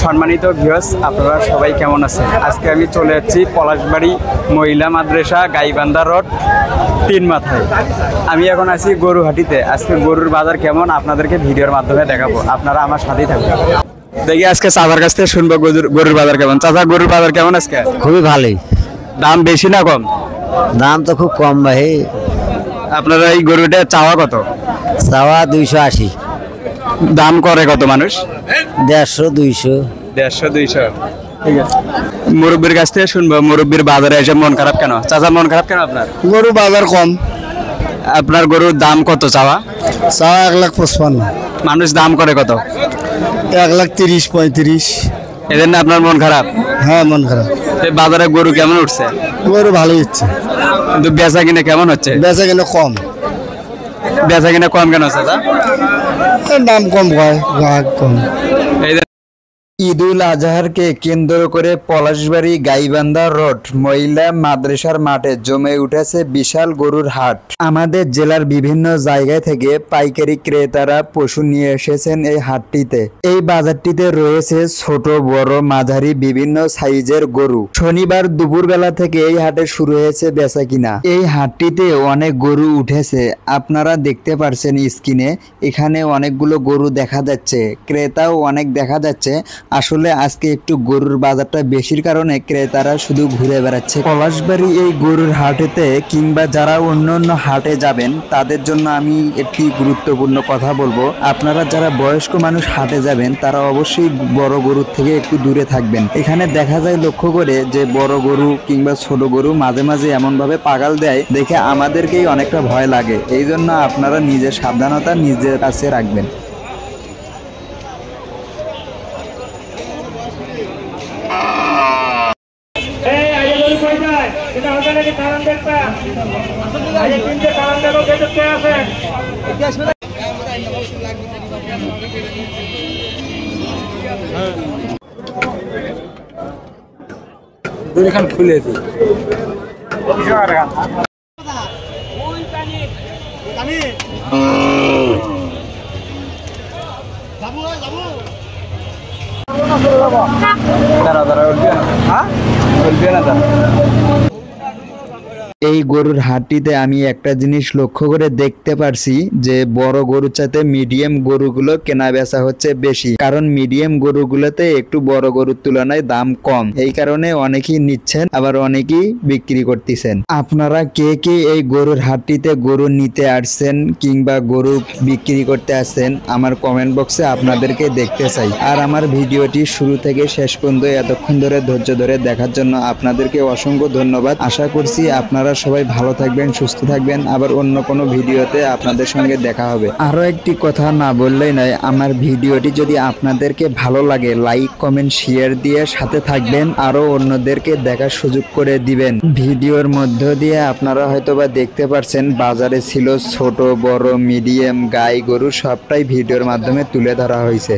সম্মানিত ভিউয়ার্স, আপনারা সবাই কেমন আছেন? আজকে আমি চলে যাচ্ছি পলাশবাড়ি মহিলা মাদ্রাসা গাইবান্ধা রোড 3 মাথায়। আমি এখন আছি গরুহাটিতে। আজকে গরুর বাজার কেমন আপনাদেরকে ভিডিওর মাধ্যমে দেখাবো, আপনারা আমার সাথেই থাকবেন। দেখি আজকে চাচার কাছ থেকে শুনবো গরুর বাজার কেমন। চাচা, গরুর বাজার কেমন আজকে? খুবই ভালোই। দাম বেশি না কম? দাম তো খুব কম ভাই। আপনারা এই গরুটা চাওয়া কত? চাওয়া 280। দাম করে কত মানুষ? 150, 200। 150, 200। ঠিক আছে, মুরব্বীর কাছ থেকে শুনবো মুরব্বীর বাজারে এসে মন খারাপ কেন? চাচা, মন খারাপ কেন আপনার? গরু বাজার কম। আপনার গরুর দাম কত চাওয়া? চাওয়া 1,55,000। মানুষ দাম করে কত? 1,30,000, 35। এদের না আপনার মন খারাপ? হ্যাঁ, মন খারাপ। এই বাজারে গরু কেমন উঠছে? গরু ভালোই হচ্ছে, কিন্তু বেচা কিনে কেমন হচ্ছে? বেচা কিনা কম। বেচা কিনে কম কেন চাচা? দাম কম হয়, গ্রাহক কম। এই যে ঈদুল আজহারকে কেন্দ্র করে পলাশবাড়ি গাইবান্ধা রোড মহিলা মাদ্রাসার মাঠে জমে উঠেছে বিশাল গরুর হাট। আমাদের জেলার বিভিন্ন জায়গা থেকে পাইকারি ক্রেতারা পশু নিয়ে এসেছেন এই হাটটিতে। এই বাজারটিতে রয়েছে ছোট বড় মাঝারি বিভিন্ন সাইজের গরু। শনিবার দুপুরবেলা থেকে এই হাটে শুরু হয়েছে বেচা কিনা। এই হাটটিতে অনেক গরু উঠেছে, আপনারা দেখতে পারছেন স্ক্রিনে। এখানে অনেকগুলো গরু দেখা যাচ্ছে, ক্রেতাও অনেক দেখা যাচ্ছে। আসলে আজকে একটু গরুর বাজারটা বেশির কারণে ক্রেতারা শুধু ঘুরে বেড়াচ্ছে। পলাশবাড়ি এই গরুর হাটেতে কিংবা যারা অন্য অন্য হাটে যাবেন তাদের জন্য আমি একটি গুরুত্বপূর্ণ কথা বলবো। আপনারা যারা বয়স্ক মানুষ হাটে যাবেন তারা অবশ্যই বড় গরুর থেকে একটু দূরে থাকবেন। এখানে দেখা যায় লক্ষ্য করে যে বড় গরু কিংবা ছোট গরু মাঝে মাঝে এমন ভাবে পাগাল দেয়, দেখে আমাদেরকেই অনেকটা ভয় লাগে। এই জন্য আপনারা নিজের সাবধানতা নিজের কাছে রাখবেন। খুলে এই গরুর হাটটিতে আমি একটা জিনিস লক্ষ্য করে দেখতে পারছি যে বড় গরুর চাইতে মিডিয়াম গরুগুলো কেনা বেচা হচ্ছে বেশি, কারণ মিডিয়াম গরুগুলোতে একটু বড় গরুর তুলনায় দাম কম। এই কারণে অনেকেই নিচ্ছেন, আবার অনেকেই বিক্রি করতেছেন। আপনারা কে কে এই গরুর হাটটিতে গরু নিতে আসছেন কিংবা গরু বিক্রি করতে আসছেন আমার কমেন্ট বক্সে আপনাদেরকে দেখতে চাই। আর আমার ভিডিওটি শুরু থেকে শেষ পর্যন্ত এতক্ষণ ধরে ধৈর্য ধরে দেখার জন্য আপনাদেরকে অসংখ্য ধন্যবাদ। আশা করছি আপনারা সবাই ভালো থাকবেন, সুস্থ থাকবেন। আবার অন্য কোনো ভিডিওতে আপনাদের সঙ্গে দেখা হবে। আরো একটি কথা না বললেই নয়, আমার ভিডিওটি যদি আপনাদেরকে ভালো লাগে লাইক কমেন্ট শেয়ার দিয়ে সাথে থাকবেন, আরো অন্যদেরকে দেখার সুযোগ করে দিবেন। ভিডিওর মধ্য দিয়ে আপনারা হয়তোবা দেখতে পারছেন বাজারে ছিল ছোট বড় মিডিয়াম গাই গরু সবটাই ভিডিওর মাধ্যমে তুলে ধরা হয়েছে।